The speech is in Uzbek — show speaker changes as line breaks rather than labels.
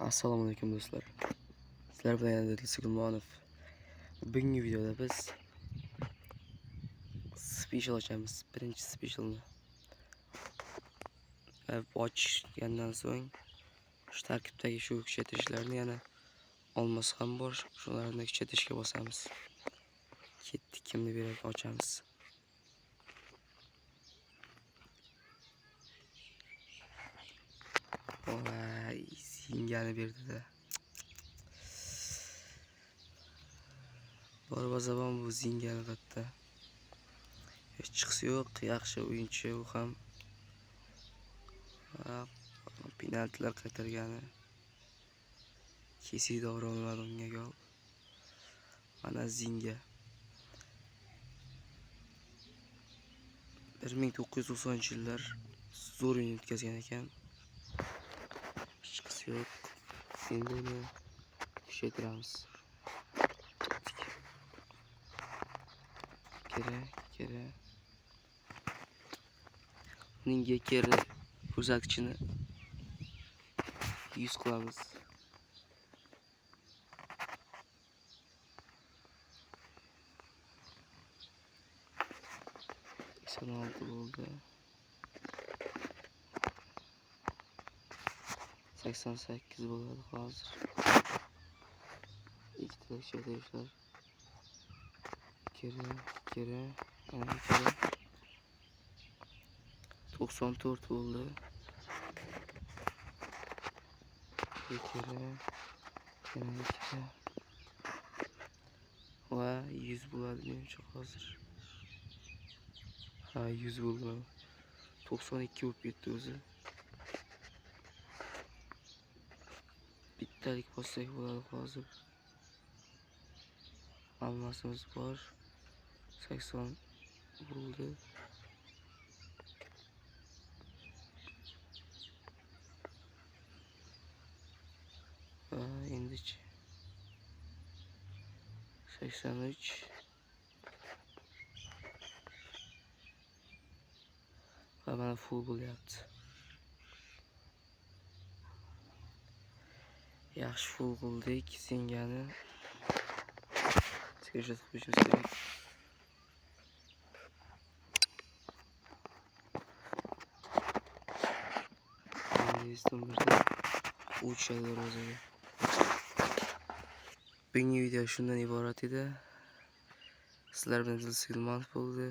Assalomu alaykum do'stlar. Sizlar bilan yana Dilso'z Gulmonov. Bugungi videoda biz special ochamiz. Birinchi specialni. Ochgandan so'ng shu tarkibdagi shu kuchaytirishlarni yana olmasi ham bor. Shularni kuchaytirishga bosamiz. Ketdik, kimni berib ochamiz. Voy, zingani berdi-da. Darvozabon bu zingani qatta. Hech chiqsi yo'q, yaxshi o'yinchi u ham. Penaltilar qaytargani. Kesik davra olmadi unga gol. Mana zinga. 1990-yillar zo'r o'yin o'tkazgan ekan. Chiqisi yo'q. Endi uni kuchaytiramiz. Kerak. Uning gekeri ko'rsatkichini 100 qilamiz. Olti bo'ldi. 88 bo'ladi hozir. Ikkita kuchaytirishlar. Kerak. 94 bo'ldi. Kerak. Va 100 bo'ladi menimcha hozir. 100 bo'ldi. 92 bo'lib ketdi o'zi. Bittalik bossak bo'ladi hozir. Almasimiz bor. 80 bo'ldi. Endichi 83. Va mana full bo'lyapti. Yaxshi full qildik. Zingani screenshot qo'yishimiz kerak. Uchadi darvozaga. Bugungi video shundan iborat edi. Sizlar bilan Dilso'z Gulmonov bo'ldi.